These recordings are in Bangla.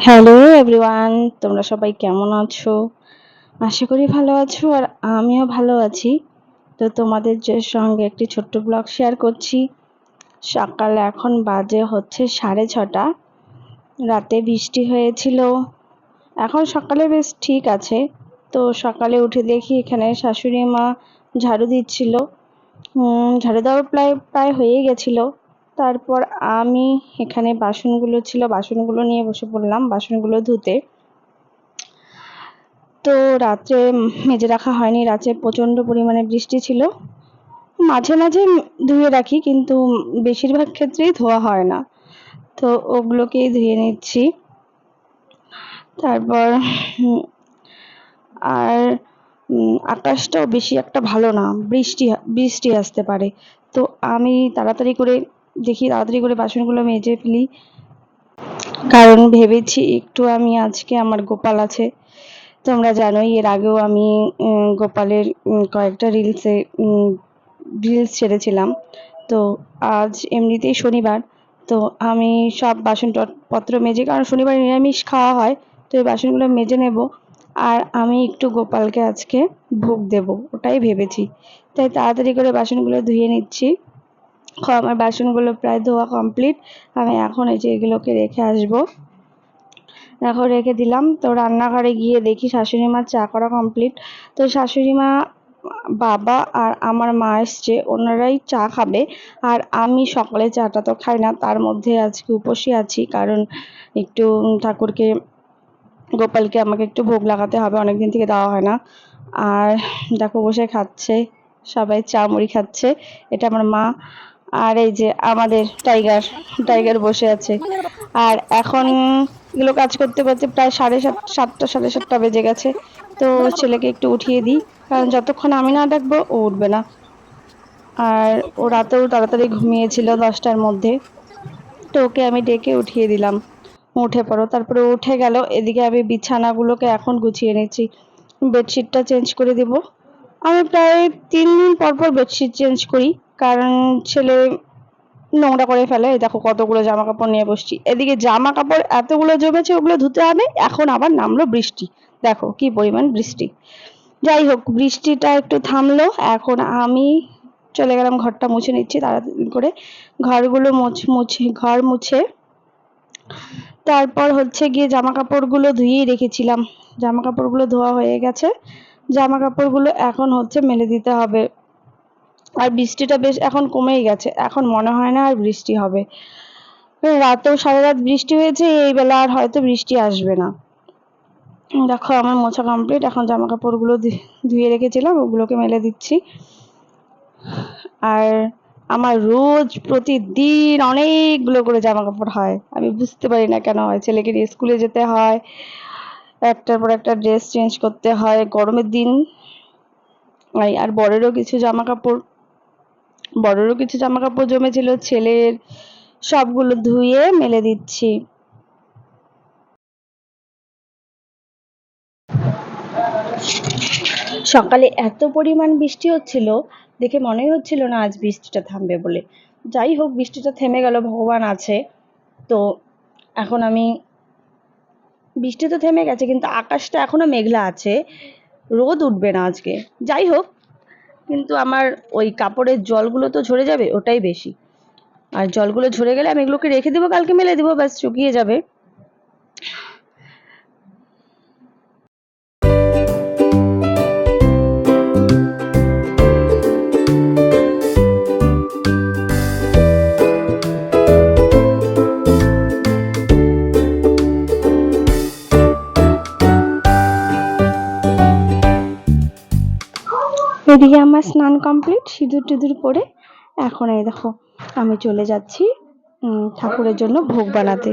হ্যালো এভরিওয়ান, তোমরা সবাই কেমন আছো? আশা করি ভালো আছো আর আমিও ভালো আছি। তো তোমাদের সঙ্গে একটি ছোট্ট ব্লগ শেয়ার করছি। সকাল এখন বাজে হচ্ছে 6:30। রাতে বৃষ্টি হয়েছিল, এখন সকালে বেশ ঠিক আছে। তো সকালে উঠে দেখি এখানে শাশুড়ি মা ঝাড়ু দিচ্ছিল। ঝাড়ু দেওয়া প্রায় প্রায় হয়ে গেছিল। তারপর আমি এখানে বাসনগুলো ছিল, বাসনগুলো নিয়ে বসে পড়লাম বাসনগুলো ধুতে। তো রাত্রে মেজে রাখা হয়নি, রাতে প্রচন্ড পরিমাণে বৃষ্টি ছিল। মাঝে মাঝে ধুয়ে রাখি, কিন্তু বেশিরভাগ ক্ষেত্রেই ধোয়া হয় না। তো ওগুলোকেই ধুয়ে নিচ্ছি। তারপর আর আকাশটাও বেশি একটা ভালো না, বৃষ্টি বৃষ্টি আসতে পারে। তো আমি তাড়াতাড়ি করে দেখি, তাড়াতাড়ি করে বাসনগুলো মেজে ফেলি, কারণ ভেবেছি একটু আমি আজকে আমার গোপাল আছে। তোমরা জানোই এর আগেও আমি গোপালের কয়েকটা রিলস ছেড়েছিলাম। তো আজ এমনিতেই শনিবার, তো আমি সব বাসন পত্র মেজে, কারণ শনিবার নিরামিষ খাওয়া হয়, তো এই বাসনগুলো মেজে নেব। আর আমি একটু গোপালকে আজকে ভোগ দেব, ওটাই ভেবেছি। তাই তাড়াতাড়ি করে বাসনগুলো ধুয়ে নিচ্ছি। আমার বাসনগুলো প্রায় ধোয়া কমপ্লিট। আমি এখন এই যে এগুলোকে রেখে আসবো, এখন রেখে দিলাম। তো রান্নাঘরে গিয়ে দেখি শাশুড়ি মার চা করা কমপ্লিট। তো শাশুড়ি মা, বাবা আর আমার মা এসছে, ওনারাই চা খাবে। আর আমি সকালে চাটা তো খাই না, তার মধ্যে আজকে উপোসী আছি, কারণ একটু ঠাকুরকে, গোপালকে আমাকে একটু ভোগ লাগাতে হবে, অনেকদিন থেকে দেওয়া হয় না। আর দেখো বসে খাচ্ছে, সবাই চা মুড়ি খাচ্ছে। এটা আমার মা। আর এই যে আমাদের টাইগার, টাইগার বসে আছে। আর এখন এগুলো কাজ করতে করতে প্রায় সাড়ে সাতটা বেজে গেছে। তো ছেলেকে একটু উঠিয়ে দিই, কারণ যতক্ষণ আমি না ডাকবো ও উঠবে না। আর ও রাতেও তাড়াতাড়ি ঘুমিয়েছিল 10টার মধ্যে, তো ওকে আমি ডেকে উঠিয়ে দিলাম, উঠে পড়ো। তারপরে উঠে গেল। এদিকে আমি বিছানাগুলোকে এখন গুছিয়ে নিচ্ছি, বেডশিটটা চেঞ্জ করে দেব। আমি প্রায় 3 দিন পর পর বেডশিট চেঞ্জ করি, কারণ ছেলে নোংরা করে ফেলে। এই দেখো কতগুলো জামা কাপড় নিয়ে বসছি, এদিকে জামা কাপড় এতগুলো জমেছে, ওগুলো ধুতে হবে। এখন আবার নামলো বৃষ্টি, দেখো কি পরিমাণ বৃষ্টি। যাই হোক, বৃষ্টিটা একটু থামলো, এখন আমি চলে গেলাম ঘরটা মুছে নিচ্ছি তাড়াতাড়ি করে। ঘর মুছে তারপর হচ্ছে গিয়ে জামা কাপড়গুলো ধুয়েই রেখেছিলাম, জামা কাপড়গুলো ধোয়া হয়ে গেছে। জামা কাপড়গুলো এখন হচ্ছে মেলে দিতে হবে। আর বৃষ্টিটা বেশ এখন কমেই গেছে, এখন মনে হয় না আর বৃষ্টি হবে। রাতেও সারা রাত বৃষ্টি হয়েছে, এই বেলা আর হয়তো বৃষ্টি আসবে না। দেখো আমার মোছা কমপ্লিট, এখন জামা কাপড়গুলো ধুয়ে রেখেছিলাম ওগুলোকে মেলে দিচ্ছি। আর আমার রোজ প্রতিদিন অনেকগুলো করে জামা কাপড় হয়, আমি বুঝতে পারি না কেন হয়। ছেলেকে নিয়ে স্কুলে যেতে হয়, একটার পর একটা ড্রেস চেঞ্জ করতে হয় গরমের দিন। আর বড়েরও কিছু জামা কাপড় জমেছিল ছেলের, সবগুলো ধুয়ে মেলে দিচ্ছি। সকালে এত পরিমাণ বৃষ্টি হচ্ছিল, দেখে মনেই হচ্ছিল না আজ বৃষ্টিটা থামবে বলে। যাই হোক, বৃষ্টিটা থেমে গেল, ভগবান আছে। তো এখন আমি, বৃষ্টি তো থেমে গেছে কিন্তু আকাশটা এখনো মেঘলা আছে, রোদ উঠবে না আজকে। যাই হোক, কিন্তু আমার ওই কাপড়ের জলগুলো তো ঝরে যাবে, ওটাই বেশি। আর জলগুলো ঝরে গেলে আমি এগুলোকে রেখে দেবো, কালকে মেলে দেবো, ব্যাস শুকিয়ে যাবে। এদিকে আমার স্নান কমপ্লিট, সিঁদুর টিঁদুর পরে এখন এই দেখো আমি চলে যাচ্ছি ঠাকুরের জন্য ভোগ বানাতে।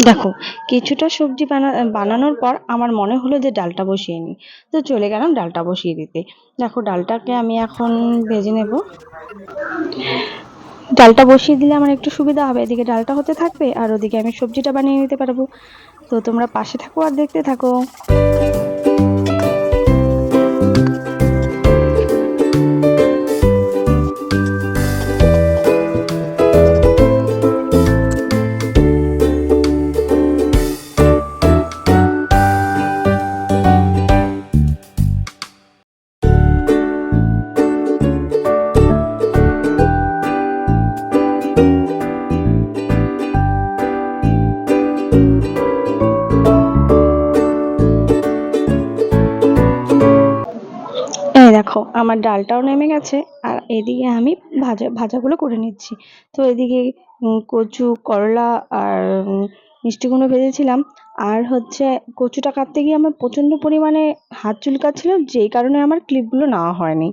দেখো কিছুটা সবজি বানানোর পর আমার মনে হলো যে ডালটা বসিয়ে নিই, তো চলে গেলাম ডালটা বসিয়ে দিতে। দেখো ডালটাকে আমি এখন ভেজে নেব। ডালটা বসিয়ে দিলে আমার একটু সুবিধা হবে, এদিকে ডালটা হতে থাকবে আর ওদিকে আমি সবজিটা বানিয়ে নিতে পারবো। তো তোমরা পাশে থাকো আর দেখতে থাকো। এই দেখো আমার ডালটাও নেমে গেছে আর এদিকে আমি ভাজাগুলো করে নিচ্ছি। তো এদিকে কচু, করলা আর মিষ্টি কুমড়ো ভেজেছিলাম। আর হচ্ছে কচুটা কাটতে গিয়ে আমার প্রচন্ড পরিমাণে হাত চুলকাচ্ছিল, যেই কারণে আমার ক্লিপগুলো নেওয়া হয়নি।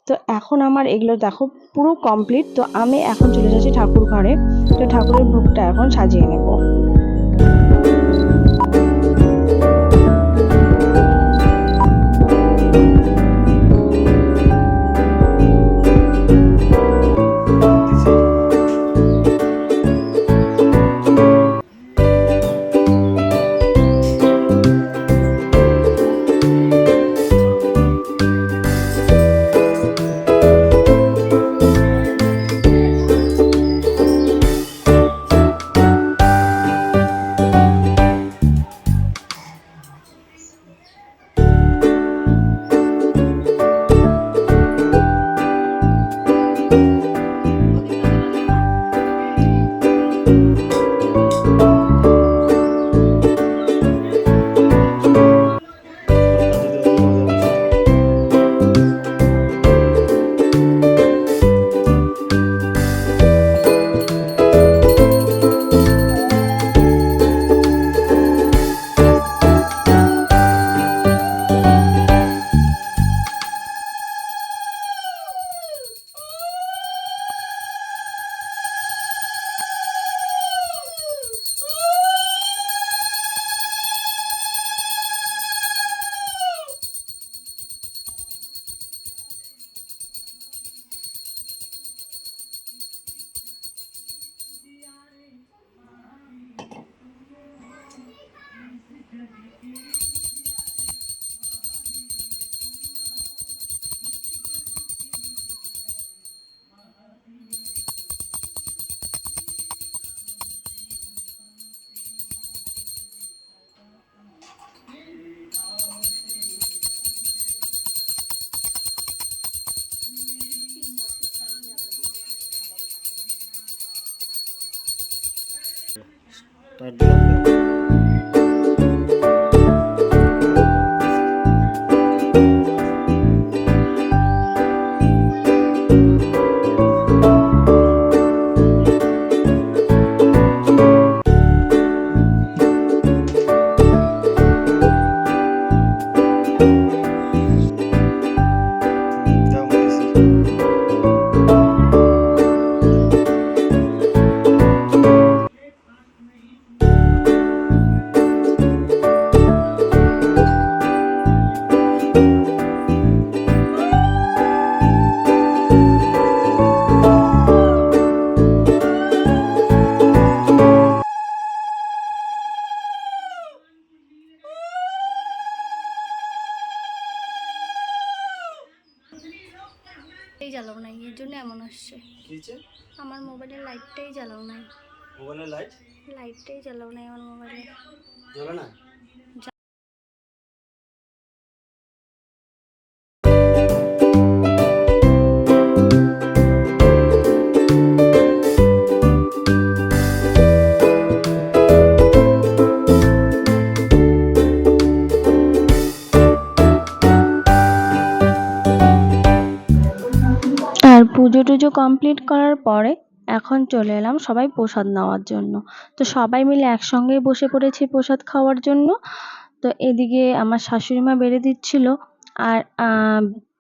তো এখন আমার এগুলো দেখো পুরো কমপ্লিট। তো আমি এখন চলে যাচ্ছি ঠাকুর ঘরে। তো ঠাকুরের ভোগটা এখন সাজিয়ে নেব। জ্বালাও নাই, এর জন্য এমন আসছে। আমার মোবাইলের লাইটটাই জ্বালাও নাই। মোবাইলের লাইটটাই জ্বালাও নাই আমার মোবাইলে। জ্বলে না? আর পুজো টুজো কমপ্লিট করার পরে এখন চলে এলাম সবাই প্রসাদ নেওয়ার জন্য। তো সবাই মিলে একসঙ্গেই বসে পড়েছি প্রসাদ খাওয়ার জন্য। তো এদিকে আমার শাশুড়ি মা বেড়ে দিচ্ছিল আর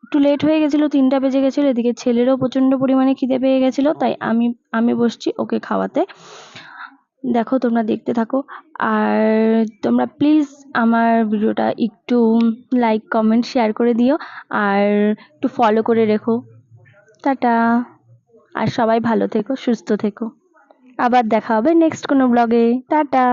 একটু লেট হয়ে গেছিলো, 3টা বেজে গেছিলো। এদিকে ছেলেরও প্রচণ্ড পরিমাণে খিদে পেয়ে গেছিলো, তাই আমি বসছি ওকে খাওয়াতে। দেখো তোমরা দেখতে থাকো। আর তোমরা প্লিজ আমার ভিডিওটা একটু লাইক, কমেন্ট, শেয়ার করে দিও আর একটু ফলো করে রেখো। টাটা। আর সবাই ভালো থেকো, সুস্থ থেকো। আবার দেখা হবে নেক্সট কোনো ব্লগে। টাটা।